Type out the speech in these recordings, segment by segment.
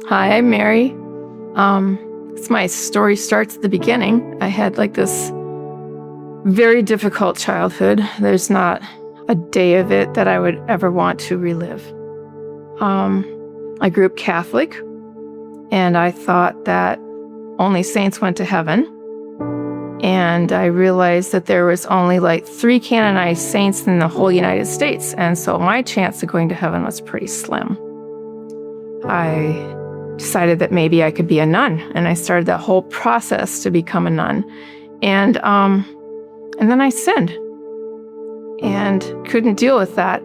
Hi, I'm Mary. My story starts at the beginning. I had like this very difficult childhood. There's not a day of it that I would ever want to relive. I grew up Catholic, and I thought that only saints went to heaven. And I realized that there was only like 3 canonized saints in the whole United States. And so my chance of going to heaven was pretty slim. I decided that maybe I could be a nun, and I started that whole process to become a nun. And then I sinned and couldn't deal with that.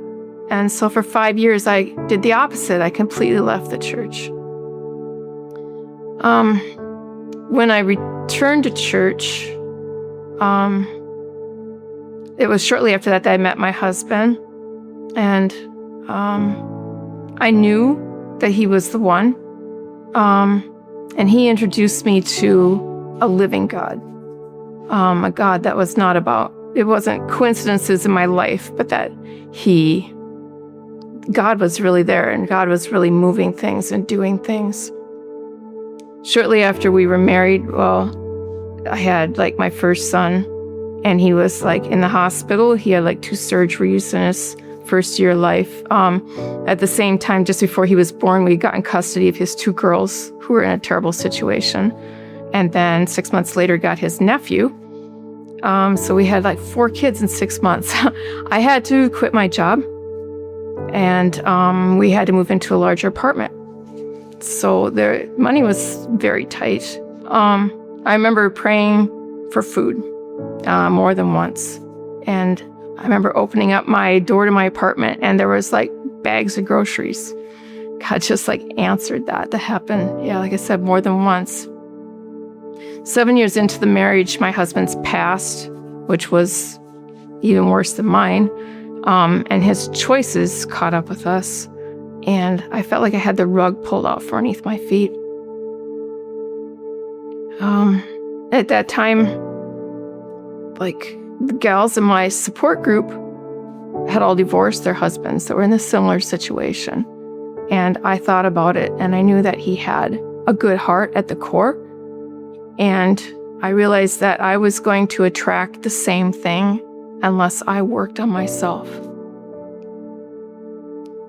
And so for 5 years, I did the opposite. I completely left the church. When I returned to church, it was shortly after that I met my husband, and I knew that he was the one. And he introduced me to a living God, a God that was not about, it wasn't coincidences in my life, but that God was really there, and God was really moving things and doing things. Shortly after we were married, I had like my first son, and he was like in the hospital. He had like 2 surgeries in his first year of life. At the same time, just before he was born, we got in custody of his 2 girls who were in a terrible situation. And then 6 months later, got his nephew. So we had like 4 kids in 6 months. I had to quit my job, and we had to move into a larger apartment. So the money was very tight. I remember praying for food more than once. And I remember opening up my door to my apartment, and there was like bags of groceries. God just like answered that. That happened, like I said, more than once. 7 years into the marriage, my husband's passed, which was even worse than mine. And his choices caught up with us. And I felt like I had the rug pulled out from underneath my feet. At that time, like the gals in my support group had all divorced their husbands that were in a similar situation. And I thought about it, and I knew that he had a good heart at the core. And I realized that I was going to attract the same thing unless I worked on myself.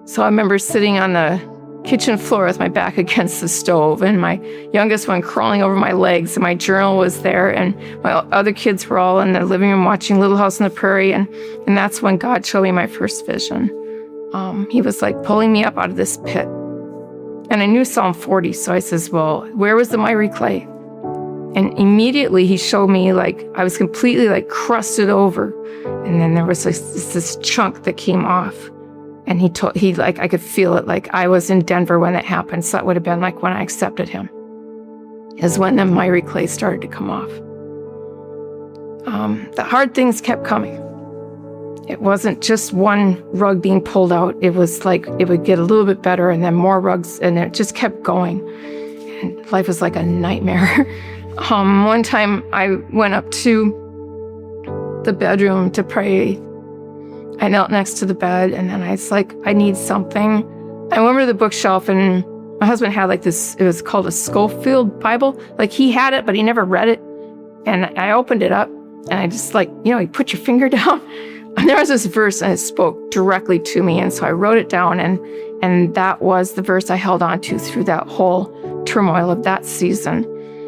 So I remember sitting on the kitchen floor with my back against the stove, and my youngest one crawling over my legs, and my journal was there, and my other kids were all in the living room watching Little House on the Prairie, and that's when God showed me my first vision. He was like pulling me up out of this pit. And I knew Psalm 40, so I says, well, where was the miry clay? And immediately he showed me like I was completely like crusted over, and then there was this chunk that came off. And I could feel it, like I was in Denver when that happened. So that would have been like when I accepted him, is when the miry clay started to come off. The hard things kept coming. It wasn't just one rug being pulled out. It was like it would get a little bit better, and then more rugs, and it just kept going. And life was like a nightmare. One time I went up to the bedroom to pray. I knelt next to the bed, and then I was like, I need something. I went over to the bookshelf, and my husband had like this, it was called a Schofield Bible. Like he had it, but he never read it. And I opened it up, and I just like, you put your finger down. And there was this verse, and it spoke directly to me. And so I wrote it down, and that was the verse I held on to through that whole turmoil of that season.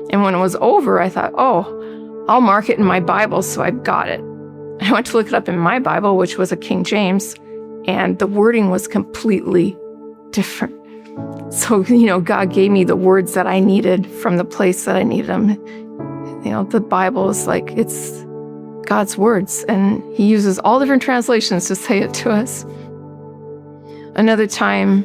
And when it was over, I thought, I'll mark it in my Bible, so I've got it. I went to look it up in my Bible, which was a King James, and the wording was completely different. So, God gave me the words that I needed from the place that I needed them. The Bible is like, it's God's words, and he uses all different translations to say it to us. Another time,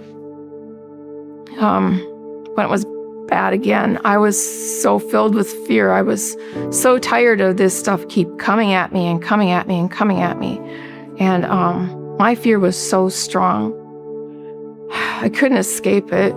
when it was bad again, I was so filled with fear. I was so tired of this stuff keep coming at me and coming at me and coming at me. And my fear was so strong. I couldn't escape it.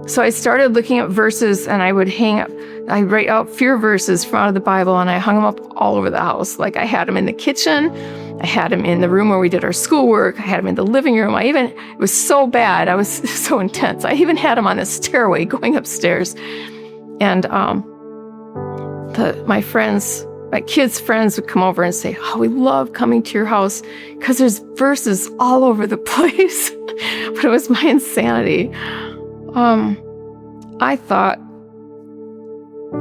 So I started looking at verses, and I write out fear verses from out of the Bible, and I hung them up all over the house. Like I had them in the kitchen, I had him in the room where we did our schoolwork. I had him in the living room. It was so bad. I was so intense. I even had him on the stairway going upstairs. And my kids' friends would come over and say, oh, we love coming to your house because there's verses all over the place. But it was my insanity. I thought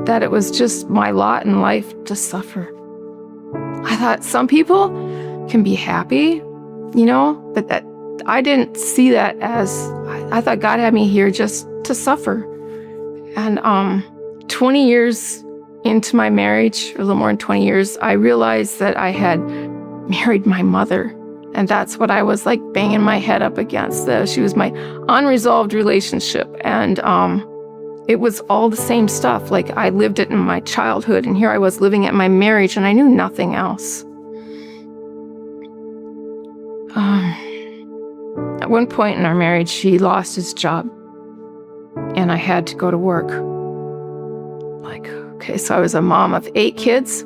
that it was just my lot in life to suffer. I thought some people can be happy, but that I didn't see that as, I thought God had me here just to suffer. And 20 years into my marriage, a little more than 20 years, I realized that I had married my mother. And that's what I was like banging my head up against. She was my unresolved relationship. And it was all the same stuff. Like I lived it in my childhood, and here I was living it in my marriage, and I knew nothing else. At one point in our marriage, he lost his job, and I had to go to work. Okay, so I was a mom of 8 kids,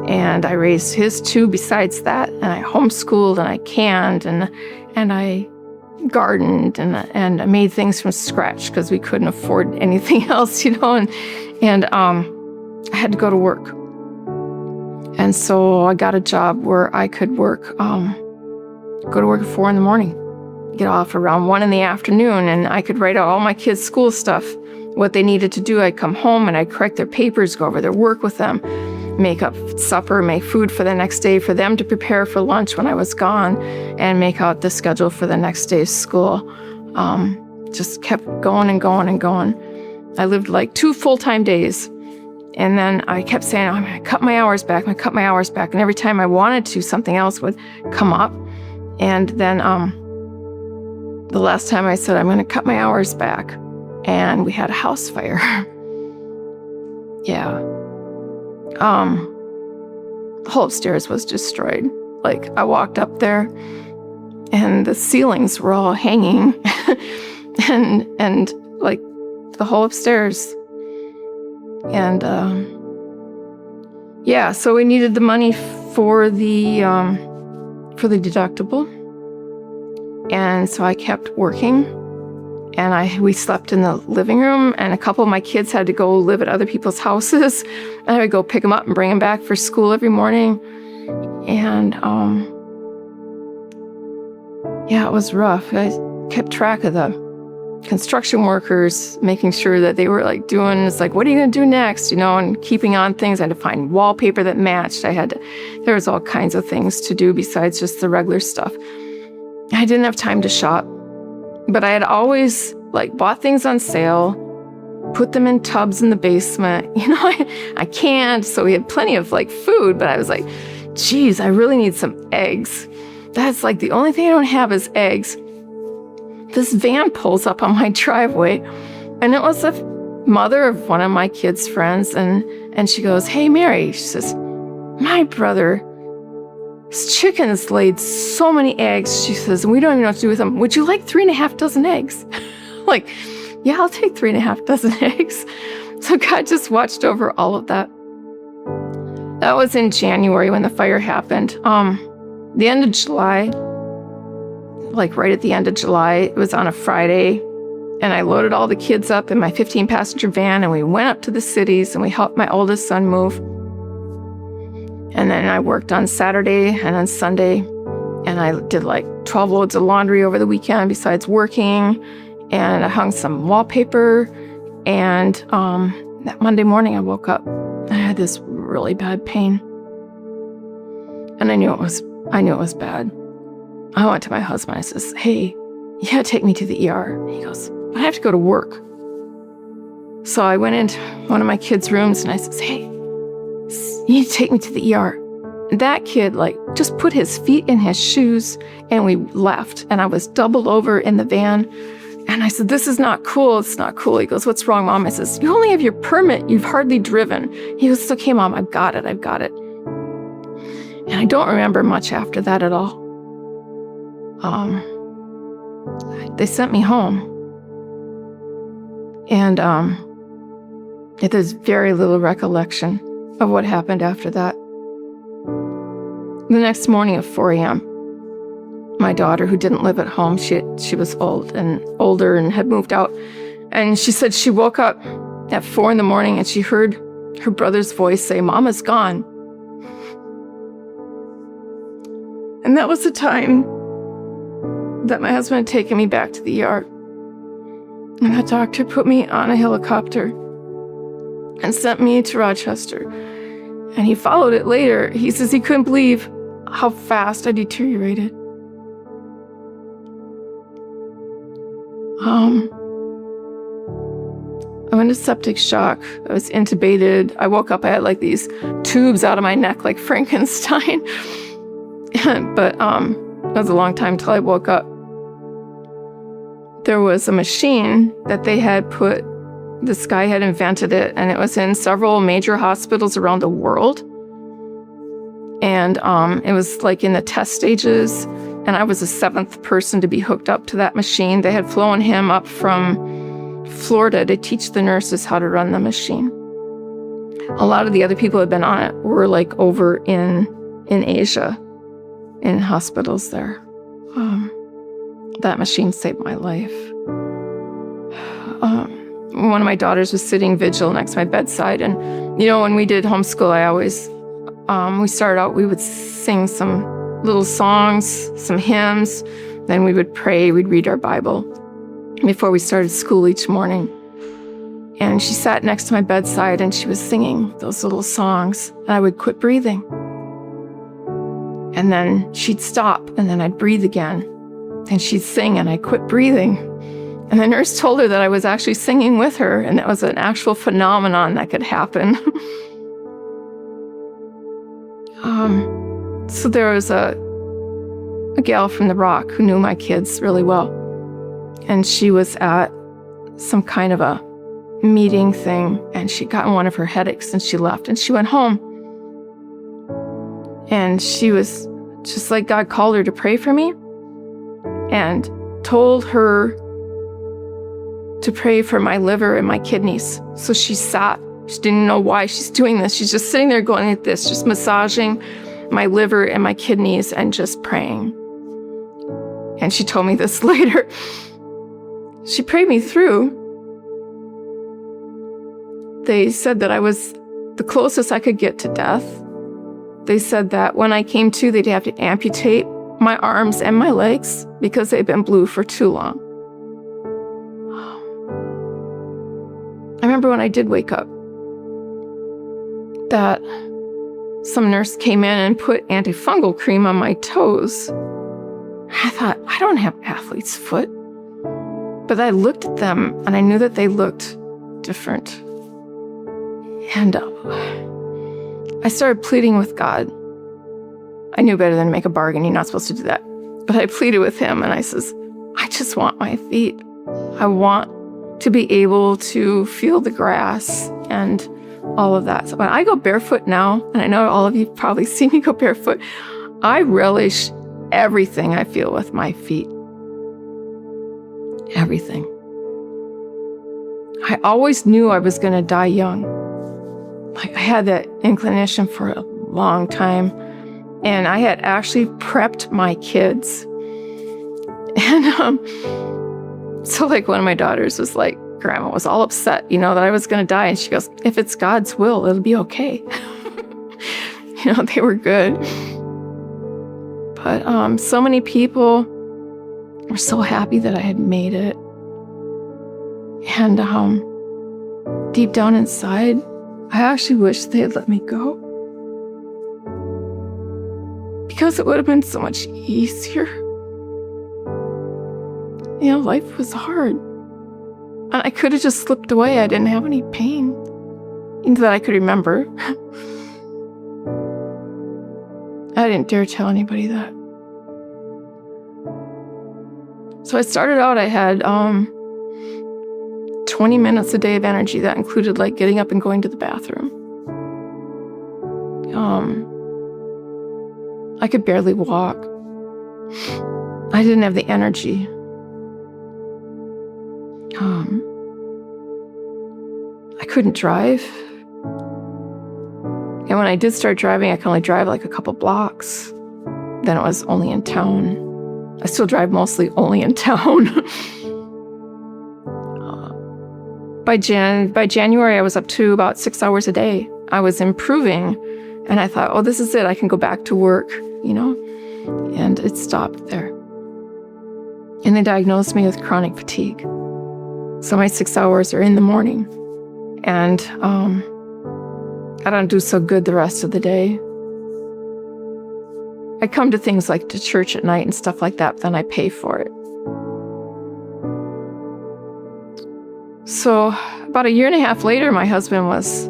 and I raised his 2 besides that, and I homeschooled, and I canned, and I gardened, and I made things from scratch because we couldn't afford anything else, and I had to go to work. And so I got a job where I could work, go to work at 4 a.m, get off around 1 p.m, and I could write out all my kids' school stuff, what they needed to do. I'd come home and I'd correct their papers, go over their work with them, make up supper, make food for the next day for them to prepare for lunch when I was gone, and make out the schedule for the next day's school. Just kept going and going and going. I lived like 2 full-time days. And then I kept saying, I'm going to cut my hours back, And every time I wanted to, something else would come up. And then the last time I said, I'm going to cut my hours back, and we had a house fire. Yeah. The whole upstairs was destroyed. Like I walked up there and the ceilings were all hanging and like the whole upstairs. And so we needed the money for the deductible. And so I kept working. And we slept in the living room, and a couple of my kids had to go live at other people's houses. And I would go pick them up and bring them back for school every morning. And it was rough. I kept track of the construction workers, making sure that they were like doing, it's like, what are you going to do next? And keeping on things. I had to find wallpaper that matched. There was all kinds of things to do besides just the regular stuff. I didn't have time to shop. But I had always bought things on sale, put them in tubs in the basement. I canned, so we had plenty of food, but I was like, geez, I really need some eggs. That's the only thing I don't have is eggs. This van pulls up on my driveway, and it was the mother of one of my kids' friends, and she goes, hey, Mary, she says, my brother, his chickens laid so many eggs, she says, and we don't even know what to do with them. Would you like 3.5 dozen eggs? Yeah, I'll take 3.5 dozen eggs. So God just watched over all of that. That was in January when the fire happened. The end of July, right at the end of July, it was on a Friday, and I loaded all the kids up in my 15-passenger van, and we went up to the cities, and we helped my oldest son move. And then I worked on Saturday and on Sunday, and I did 12 loads of laundry over the weekend besides working, and I hung some wallpaper. And that Monday morning I woke up and I had this really bad pain. And I knew it was bad. I went to my husband. I says, hey, you gotta take me to the ER. And he goes, but I have to go to work. So I went into one of my kids' rooms and I says, hey, you need to take me to the ER. That kid just put his feet in his shoes, and we left, and I was doubled over in the van. And I said, this is not cool. It's not cool. He goes, what's wrong, Mom? I says, you only have your permit. You've hardly driven. He goes, it's okay, Mom. I've got it. And I don't remember much after that at all. They sent me home. And there's very little recollection of what happened after that. The next morning at 4 a.m., my daughter, who didn't live at home, she was older and had moved out, and she said she woke up at 4 a.m. and she heard her brother's voice say, "Mama's gone." And that was the time that my husband had taken me back to the ER. And the doctor put me on a helicopter and sent me to Rochester. And he followed it later. He says he couldn't believe how fast I deteriorated. I went into septic shock. I was intubated. I woke up, I had like these tubes out of my neck like Frankenstein. But it was a long time till I woke up. There was a machine that they had put, this guy had invented it, and it was in several major hospitals around the world. And it was like in the test stages, and I was the 7th person to be hooked up to that machine. They had flown him up from Florida to teach the nurses how to run the machine. A lot of the other people who had been on it were like over in Asia, in hospitals there. That machine saved my life. One of my daughters was sitting vigil next to my bedside, and when we did homeschool, I always, we started out, we would sing some little songs, some hymns, then we would pray, we'd read our Bible before we started school each morning. And she sat next to my bedside and she was singing those little songs, and I would quit breathing. And then she'd stop, and then I'd breathe again. And she'd sing, and I'd quit breathing. And the nurse told her that I was actually singing with her, and that was an actual phenomenon that could happen. So there was a gal from the Rock who knew my kids really well. And she was at some kind of a meeting thing, and she'd gotten one of her headaches, and she left, and she went home. And she was just like, God called her to pray for me and told her to pray for my liver and my kidneys. So she sat. She didn't know why she's doing this. She's just sitting there going like this, just massaging my liver and my kidneys and just praying. And she told me this later. She prayed me through. They said that I was the closest I could get to death. They said that when I came to, they'd have to amputate my arms and my legs because they'd been blue for too long. I remember when I did wake up, that some nurse came in and put antifungal cream on my toes. I thought, I don't have athlete's foot. But I looked at them and I knew that they looked different. And I started pleading with God. I knew better than to make a bargain. You're not supposed to do that. But I pleaded with him and I says, I just want my feet. I want to be able to feel the grass and all of that. So when I go barefoot now, and I know all of you probably see me go barefoot, I relish everything I feel with my feet. Everything. I always knew I was going to die young. Like, I had that inclination for a long time, and I had actually prepped my kids. And so like one of my daughters was like, Grandma was all upset, that I was going to die. And she goes, if it's God's will, it'll be okay. They were good. But so many people were so happy that I had made it. And deep down inside, I actually wish they had let me go. Because it would have been so much easier. Life was hard. And I could have just slipped away. I didn't have any pain that I could remember. I didn't dare tell anybody that. So I started out, I had 20 minutes a day of energy. That included like getting up and going to the bathroom. I could barely walk. I didn't have the energy. I couldn't drive. And when I did start driving, I could only drive like a couple blocks. then it was only in town. I still drive mostly only in town. By January, I was up to about 6 hours a day. I was improving, and I thought, oh, this is it. I can go back to work, and it stopped there. And they diagnosed me with chronic fatigue. So my 6 hours are in the morning, and I don't do so good the rest of the day. I come to things like to church at night and stuff like that, but then I pay for it. So about 1.5 years later, my husband was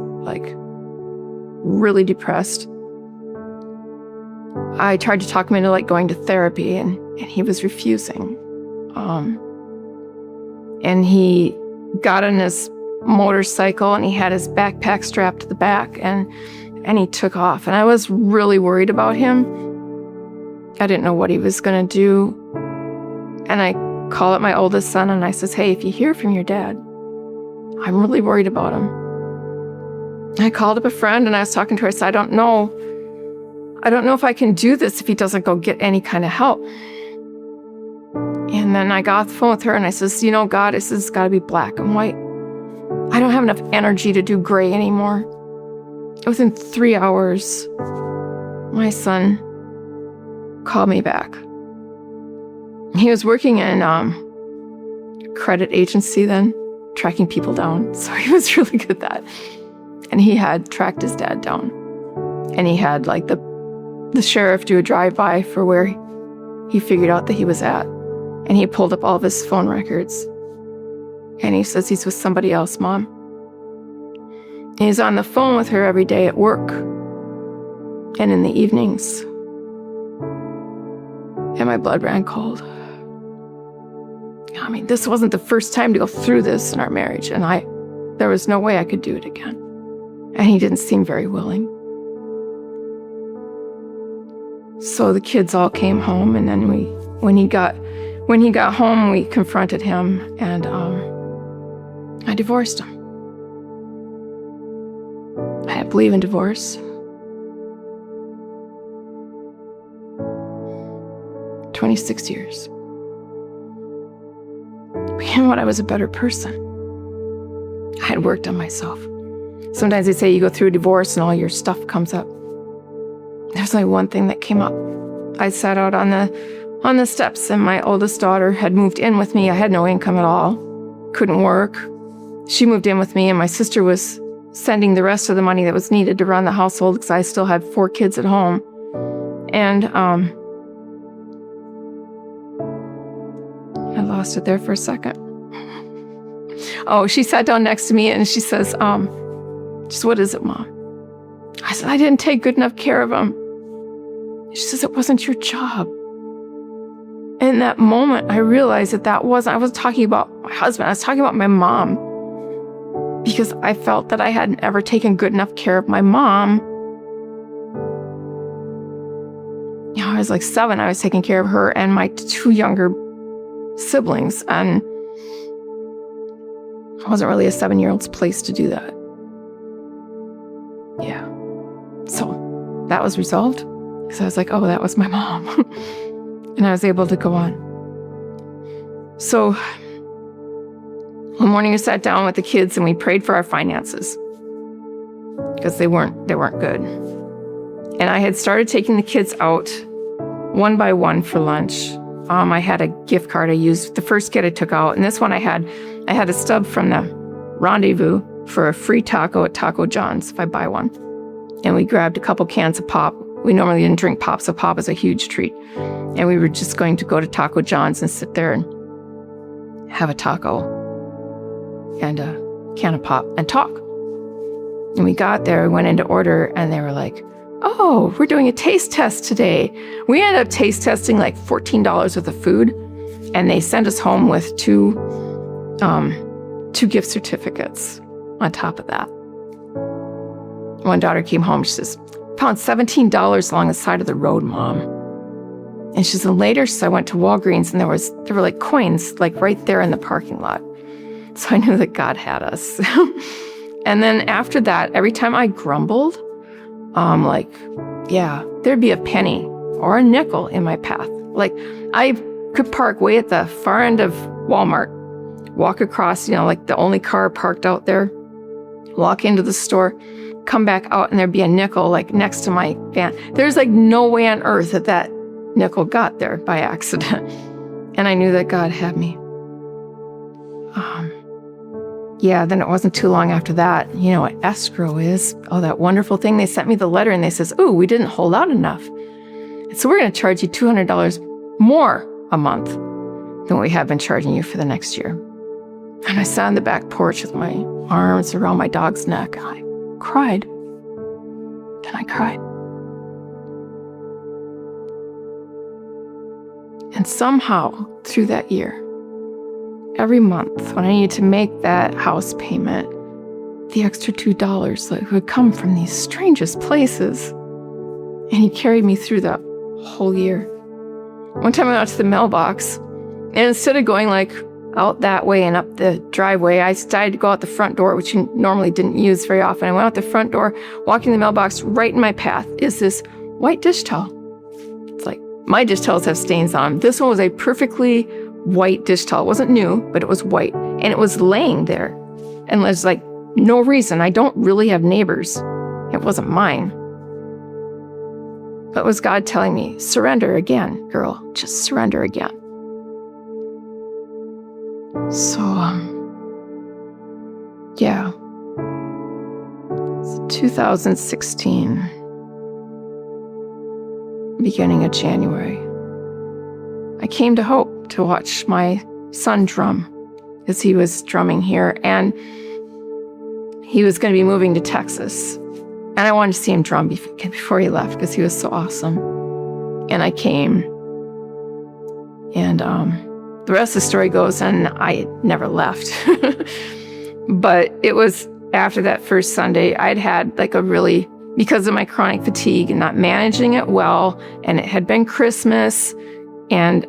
really depressed. I tried to talk him into going to therapy, and he was refusing. And he got on his motorcycle, and he had his backpack strapped to the back, and he took off. And I was really worried about him. I didn't know what he was going to do. And I called up my oldest son, and I says, hey, if you hear from your dad, I'm really worried about him. I called up a friend, and I was talking to her. I said, I don't know if I can do this if he doesn't go get any kind of help. And then I got off the phone with her, and I says, God, this has got to be black and white. I don't have enough energy to do gray anymore. Within 3 hours, my son called me back. He was working in a credit agency then, tracking people down. So he was really good at that. And he had tracked his dad down. And he had the sheriff do a drive-by for where he figured out that he was at. And he pulled up all of his phone records. And he says he's with somebody else, Mom. And he's on the phone with her every day at work and in the evenings. And my blood ran cold. I mean, this wasn't the first time to go through this in our marriage, and there was no way I could do it again. And he didn't seem very willing. So the kids all came home, and then when he got home, we confronted him, and I divorced him. I didn't believe in divorce. 26 years. But you know what? I was a better person. I had worked on myself. Sometimes they say you go through a divorce and all your stuff comes up. There's only one thing that came up. I sat out on the steps, and my oldest daughter had moved in with me. I had no income at all. Couldn't work. She moved in with me, and my sister was sending the rest of the money that was needed to run the household because I still had 4 kids at home. And I lost it there for a second. Oh, she sat down next to me, and she says, just what is it, Mom? I said, I didn't take good enough care of him. She says, it wasn't your job. In that moment, I realized I wasn't talking about my husband. I was talking about my mom. Because I felt that I hadn't ever taken good enough care of my mom. I was 7. I was taking care of her and my 2 younger siblings. And it wasn't really a 7-year-old's place to do that. Yeah. So that was resolved. So I was oh, that was my mom. And I was able to go on. So one morning I sat down with the kids and we prayed for our finances because they weren't good. And I had started taking the kids out one by one for lunch. I had a gift card I used. The first kid I took out, and this one I had a stub from the Rendezvous for a free taco at Taco John's if I buy one. And we grabbed a couple cans of pop. We normally didn't drink pop, so pop is a huge treat. And we were just going to go to Taco John's and sit there and have a taco and a can of pop and talk. And we got there, we went into order, and they were like, oh, we're doing a taste test today. We ended up taste testing $14 worth of food, and they sent us home with two gift certificates on top of that. One daughter came home, she says, found $17 along the side of the road, Mom. And she says, and later, I went to Walgreens, and there were coins right there in the parking lot. So I knew that God had us. And then after that, every time I grumbled, there'd be a penny or a nickel in my path. Like, I could park way at the far end of Walmart, walk across, like the only car parked out there, walk into the store, come back out, and there'd be a nickel like next to my van. There's like no way on earth that nickel got there by accident. And I knew that God had me. Then it wasn't too long after that. You know what escrow is? Oh, that wonderful thing. They sent me the letter and they says, "Oh, we didn't hold out enough. So we're going to charge you $200 more a month than what we have been charging you for the next year." And I sat on the back porch with my arms around my dog's neck. And I cried. And I cried. And somehow, through that year, every month when I needed to make that house payment, the extra $2 would come from these strangest places. And he carried me through that whole year. One time I went out to the mailbox, and instead of going out that way and up the driveway, I decided to go out the front door, which you normally didn't use very often. I went out the front door, walking the mailbox. Right in my path is this white dish towel. It's like, my dish towels have stains on them. This one was a perfectly white dish towel. It wasn't new, but it was white. And it was laying there. And there's no reason. I don't really have neighbors. It wasn't mine. But it was God telling me, surrender again, girl. Just surrender again. So, It's 2016, beginning of January. I came to Hope to watch my son drum, as he was drumming here, and he was going to be moving to Texas. And I wanted to see him drum before he left because he was so awesome. And I came, and the rest of the story goes, and I never left. But it was after that first Sunday, I'd had because of my chronic fatigue and not managing it well, and it had been Christmas, and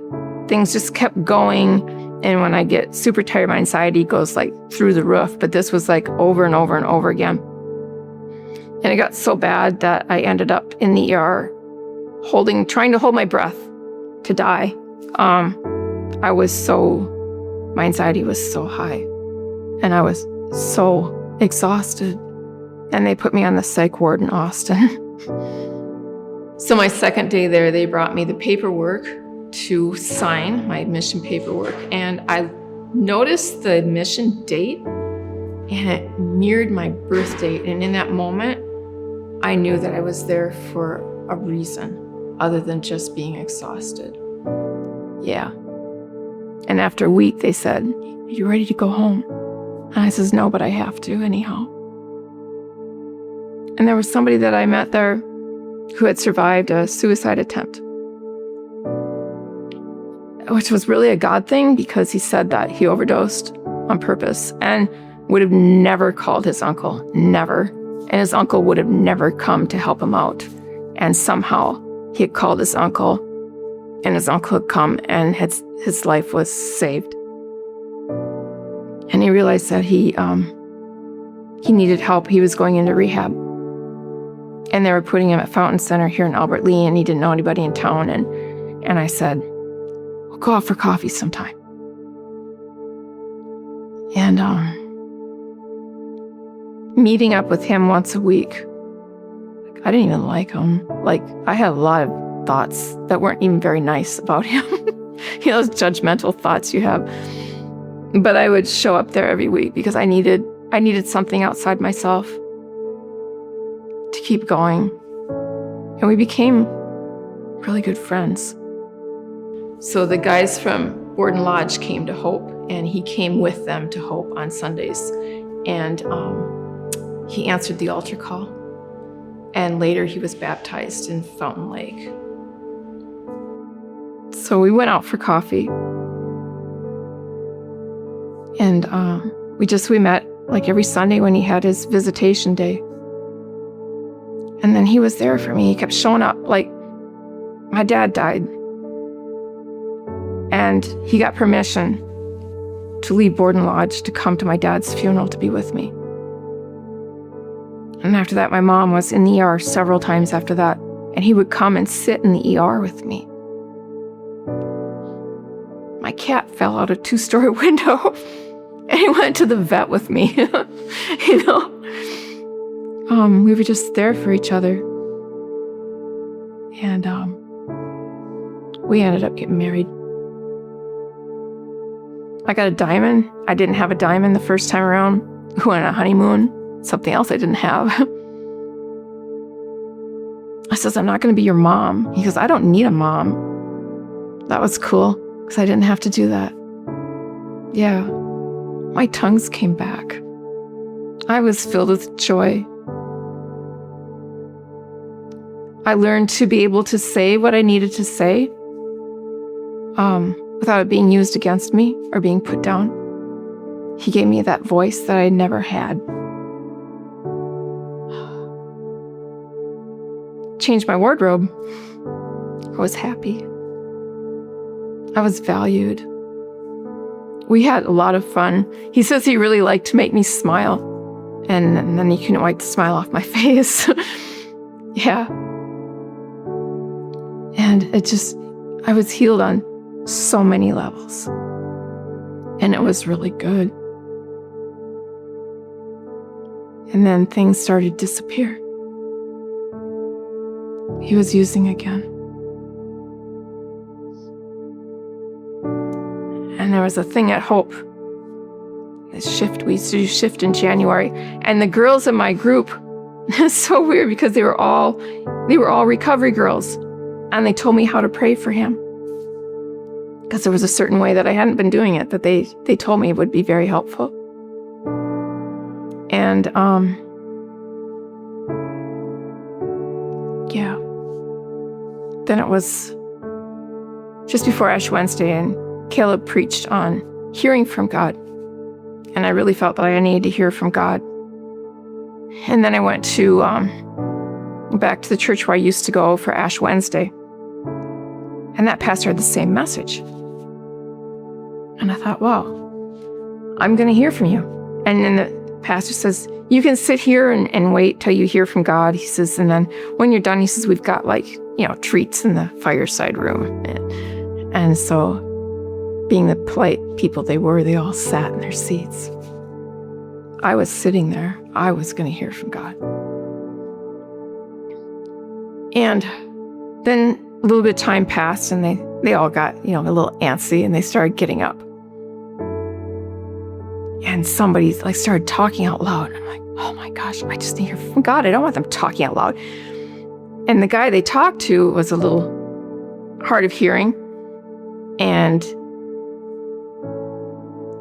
things just kept going. And when I get super tired, my anxiety goes through the roof. But this was over and over and over again. And it got so bad that I ended up in the ER trying to hold my breath to die. My anxiety was so high, and I was so exhausted. And they put me on the psych ward in Austin. So my second day there, they brought me the paperwork to sign, my admission paperwork. And I noticed the admission date, and it mirrored my birth date. And in that moment, I knew that I was there for a reason other than just being exhausted. Yeah. And after a week, they said, "Are you ready to go home?" And I says, "No, but I have to anyhow." And there was somebody that I met there who had survived a suicide attempt, which was really a God thing, because he said that he overdosed on purpose and would have never called his uncle, never. And his uncle would have never come to help him out. And somehow he had called his uncle, and his uncle had come, and his life was saved. And he realized that he needed help. He was going into rehab. And they were putting him at Fountain Center here in Albert Lea, and he didn't know anybody in town. And I said, "We'll go out for coffee sometime." And meeting up with him once a week, I didn't even like him. I had a lot of thoughts that weren't even very nice about him. Those judgmental thoughts you have. But I would show up there every week because I needed something outside myself to keep going. And we became really good friends. So the guys from Borden Lodge came to Hope, and he came with them to Hope on Sundays. And he answered the altar call. And later he was baptized in Fountain Lake. So we went out for coffee. And we met every Sunday when he had his visitation day. And then he was there for me. He kept showing up. My dad died. And he got permission to leave Borden Lodge to come to my dad's funeral to be with me. And after that, my mom was in the ER several times after that. And he would come and sit in the ER with me. My cat fell out a 2-story window and he went to the vet with me. We were just there for each other. And we ended up getting married. I got a diamond. I didn't have a diamond the first time around. We went on a honeymoon, something else I didn't have. I says, I'm not going to be your mom. He goes, I don't need a mom. That was cool, because I didn't have to do that. Yeah, my tongues came back. I was filled with joy. I learned to be able to say what I needed to say without it being used against me or being put down. He gave me that voice that I never had. Changed my wardrobe. I was happy. I was valued. We had a lot of fun. He says he really liked to make me smile. And then he couldn't wipe the smile off my face. Yeah. And I was healed on so many levels. And it was really good. And then things started to disappear. He was using again. And there was a thing at Hope. This shift, we used to do shift in January. And the girls in my group, it's so weird because they were all recovery girls. And they told me how to pray for him. Because there was a certain way that I hadn't been doing it that they told me would be very helpful. And yeah. Then it was just before Ash Wednesday, and Caleb preached on hearing from God. And I really felt that I needed to hear from God. And then I went to back to the church where I used to go for Ash Wednesday. And that pastor had the same message. And I thought, wow, I'm going to hear from you. And then the pastor says, you can sit here and wait till you hear from God. He says, and then when you're done, he says, we've got treats in the fireside room. And so being the polite people they were, they all sat in their seats. I was sitting there. I was going to hear from God. And then a little bit of time passed, and they all got, a little antsy, and they started getting up. And somebody started talking out loud. I'm like, oh my gosh, I just need to hear from God. I don't want them talking out loud. And the guy they talked to was a little hard of hearing. And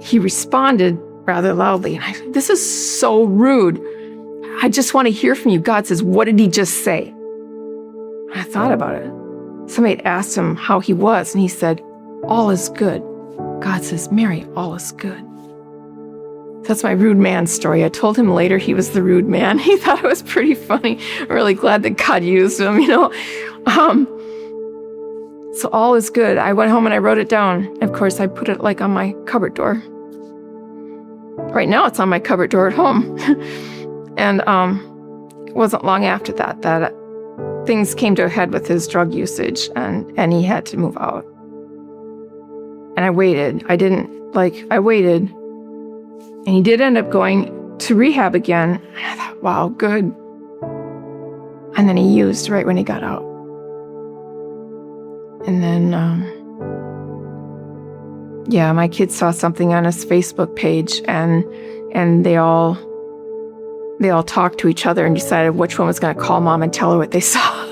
he responded rather loudly. And I said, this is so rude. I just want to hear from you. God says, what did he just say? And I thought about it. Somebody had asked him how he was, and he said, all is good. God says, Mary, all is good. That's my rude man story. I told him later he was the rude man. He thought it was pretty funny. I'm really glad that God used him, So all is good. I went home and I wrote it down. Of course, I put it on my cupboard door. Right now, it's on my cupboard door at home. And it wasn't long after that things came to a head with his drug usage, and he had to move out. And I waited. I waited. And he did end up going to rehab again. And I thought, wow, good. And then he used right when he got out. And then, my kids saw something on his Facebook page, and they all talked to each other and decided which one was going to call mom and tell her what they saw.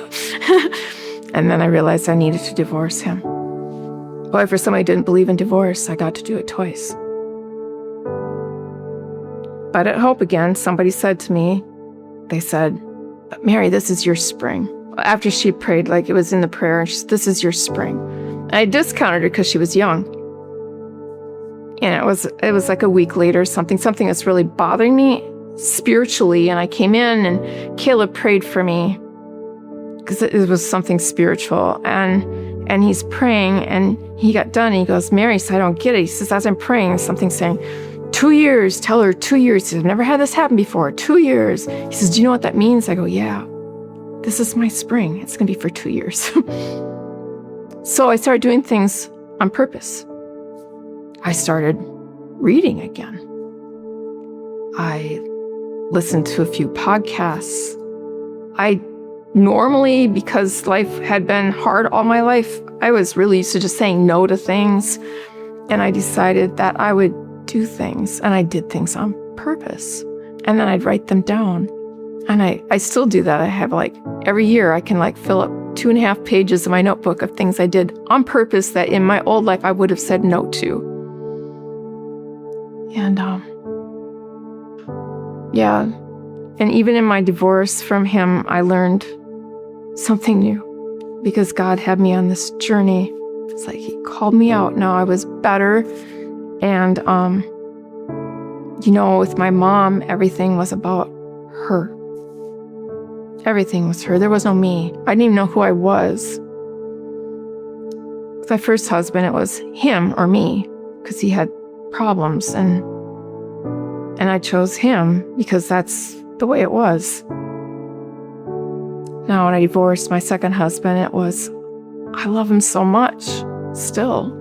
And then I realized I needed to divorce him. Boy, for somebody who didn't believe in divorce, I got to do it twice. But at Hope again, somebody said to me, they said, but Mary, this is your spring. After she prayed, it was in the prayer, and she said, this is your spring. And I discounted her because she was young. And it was like a week later, something that's really bothering me spiritually. And I came in, and Caleb prayed for me because it was something spiritual. And he's praying, and he got done, and he goes, Mary, so I don't get it. He says, as I'm praying, something saying, 2 years, tell her 2 years. He says, I've never had this happen before. 2 years. He says, do you know what that means? I go, yeah. this is my spring. It's going to be for 2 years. So I started doing things on purpose. I started reading again. I listened to a few podcasts. I normally, because life had been hard all my life, I was really used to just saying no to things. And I decided that I would do things, and I did things on purpose. And then I'd write them down. And I still do that. I have every year I can fill up 2.5 pages of my notebook of things I did on purpose that in my old life I would have said no to. And yeah. And even in my divorce from him, I learned something new because God had me on this journey. It's like he called me out. Now I was better. And, with my mom, everything was about her. Everything was her. There was no me. I didn't even know who I was. With my first husband, it was him or me because he had problems. And I chose him because that's the way it was. Now, when I divorced my second husband, it was, I love him so much still,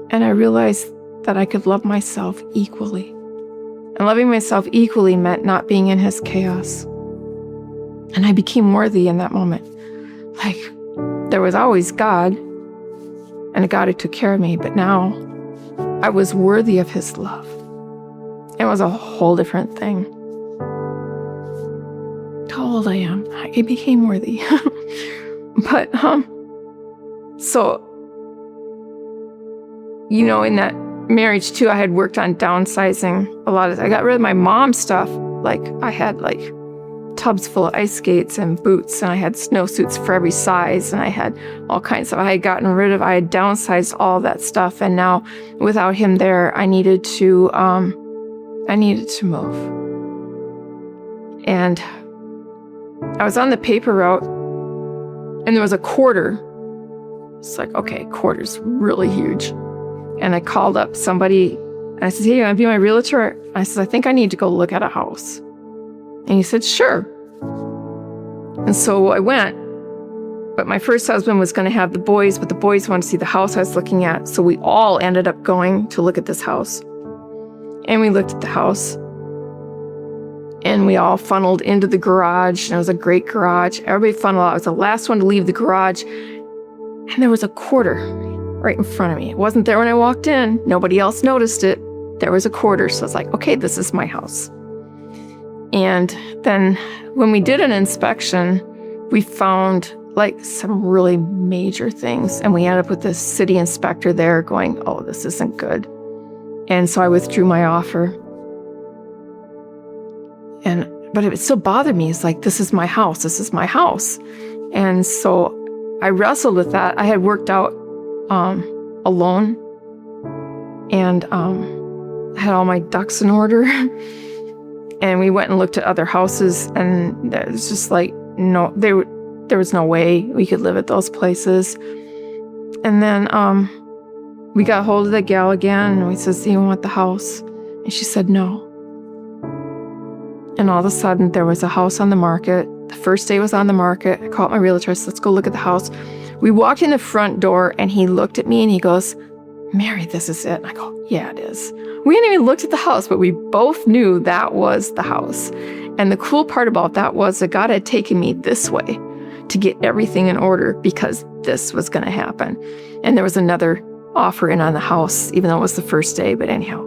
And I realized that I could love myself equally. And loving myself equally meant not being in his chaos. And I became worthy in that moment. There was always God, and a God who took care of me, but now I was worthy of his love. It was a whole different thing. How old I am, I became worthy. But, so, in that marriage too, I had worked on downsizing a lot. I got rid of my mom's stuff. I had tubs full of ice skates and boots, and I had snowsuits for every size, and I had all kinds of, I had downsized all that stuff. And now without him there, I needed to move. And I was on the paper route, and there was a quarter. It's okay, quarter's really huge. And I called up somebody, and I said, hey, you want to be my realtor? I said, I think I need to go look at a house. And he said, sure. And so I went, but my first husband was going to have the boys, but the boys wanted to see the house I was looking at. So we all ended up going to look at this house. And we looked at the house. And we all funneled into the garage, and it was a great garage. Everybody funneled out. I was the last one to leave the garage. And there was a quarter right in front of me. It wasn't there when I walked in. Nobody else noticed it. There was a quarter. So I was like, okay, this is my house. And then when we did an inspection, we found some really major things. And we ended up with the city inspector there going, oh, this isn't good. And so I withdrew my offer. But it still bothered me. It's this is my house. This is my house. And so I wrestled with that. I had worked out alone, and I had all my ducks in order. And we went and looked at other houses, and it was just no, there was no way we could live at those places. And then we got hold of the gal again, and we said, do you want the house? And she said no. And all of a sudden, there was a house on the market. The first day it was on the market. I called my realtor, said, let's go look at the house. We walked in the front door, and he looked at me, and he goes, Mary, this is it. And I go, yeah, it is. We hadn't even looked at the house, but we both knew that was the house. And the cool part about that was that God had taken me this way to get everything in order because this was going to happen. And there was another offer in on the house, even though it was the first day. But anyhow,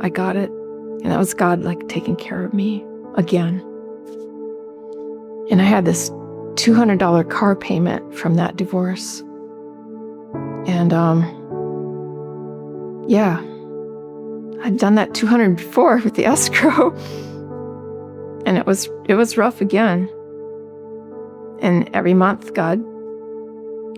I got it. And that was God taking care of me again. And I had this $200 car payment from that divorce. And yeah, I'd done that $200 before with the escrow. And it was rough again. And every month God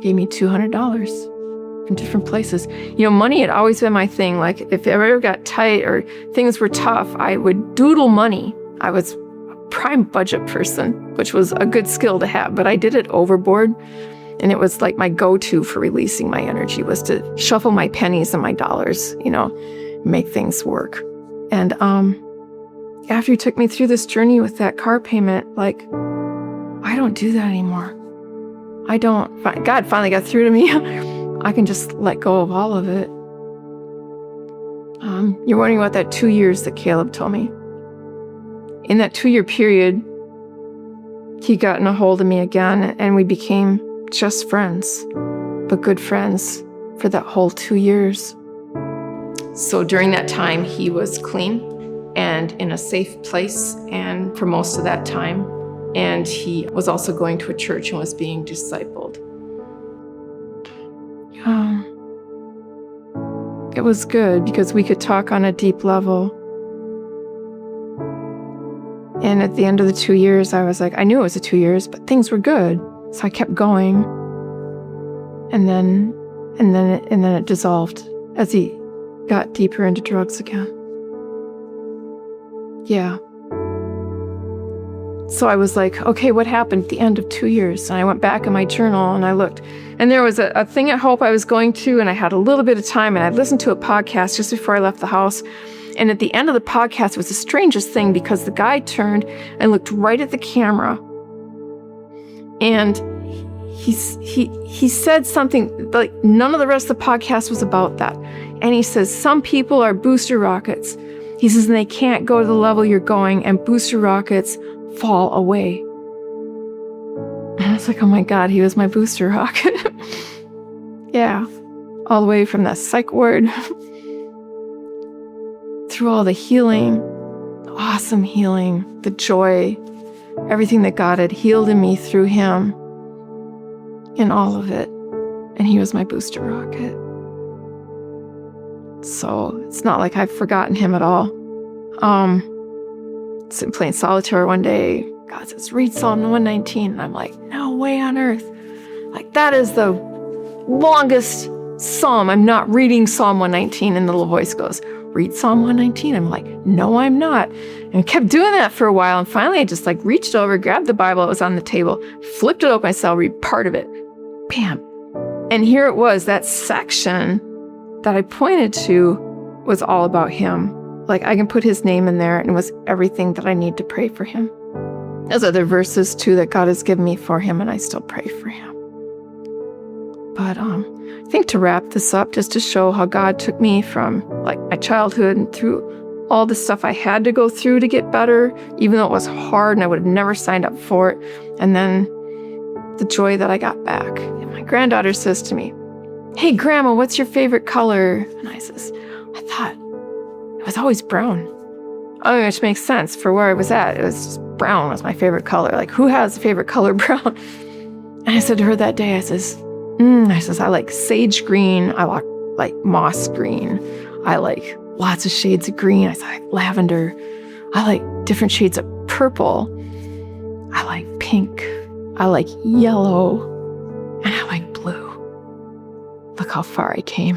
gave me $200 from different places. Money had always been my thing. If it ever got tight or things were tough, I would doodle money. I was a prime budget person, which was a good skill to have, but I did it overboard. And it was my go-to for releasing my energy was to shuffle my pennies and my dollars, make things work. And after he took me through this journey with that car payment, like, I don't do that anymore. I don't. God finally got through to me. I can just let go of all of it. You're wondering about that 2 years that Caleb told me. In that 2-year period, he got in a hold of me again, and we became just friends, but good friends for that whole 2 years. So during that time, he was clean and in a safe place, and for most of that time, and he was also going to a church and was being discipled. It was good because we could talk on a deep level. And at the end of the 2 years, I was like, I knew it was the 2 years, but things were good. So I kept going. And then it dissolved as he got deeper into drugs again. Yeah. So I was like, okay, what happened at the end of 2 years? And I went back in my journal and I looked. And there was a thing at Hope I was going to, and I had a little bit of time, and I listened to a podcast just before I left the house. And at the end of the podcast was the strangest thing, because the guy turned and looked right at the camera. And he said something like, none of the rest of the podcast was about that. And he says, some people are booster rockets. He says, and they can't go to the level you're going, and booster rockets fall away. And I was like, oh my God, he was my booster rocket. Yeah. All the way from that psych ward through all the healing, the awesome healing, the joy, everything that God had healed in me through him, in all of it. And he was my booster rocket. So it's not like I've forgotten him at all. Sitting playing solitaire one day, God says, read Psalm 119. And I'm like, no way on earth. Like, that is the longest psalm. I'm not reading Psalm 119. And the little voice goes, read Psalm 119. I'm like, no, I'm not. And I kept doing that for a while. And finally, I just like reached over, grabbed the Bible that was on the table, flipped it open, I saw read part of it. Bam. And here it was, that section that I pointed to was all about him. Like, I can put his name in there, and it was everything that I need to pray for him. There's other verses too that God has given me for him, and I still pray for him. But I think to wrap this up, just to show how God took me from like my childhood and through all the stuff I had to go through to get better, even though it was hard and I would have never signed up for it. And then the joy that I got back. And my granddaughter says to me, hey, Grandma, what's your favorite color? And I says, I thought it was always brown. Oh, which makes sense for where I was at. It was just brown was my favorite color. Like, who has a favorite color brown? And I said to her that day, I says, I like sage green. I like moss green. I like lots of shades of green. I said, I like lavender. I like different shades of purple. I like pink. I like yellow. And I like blue. Look how far I came.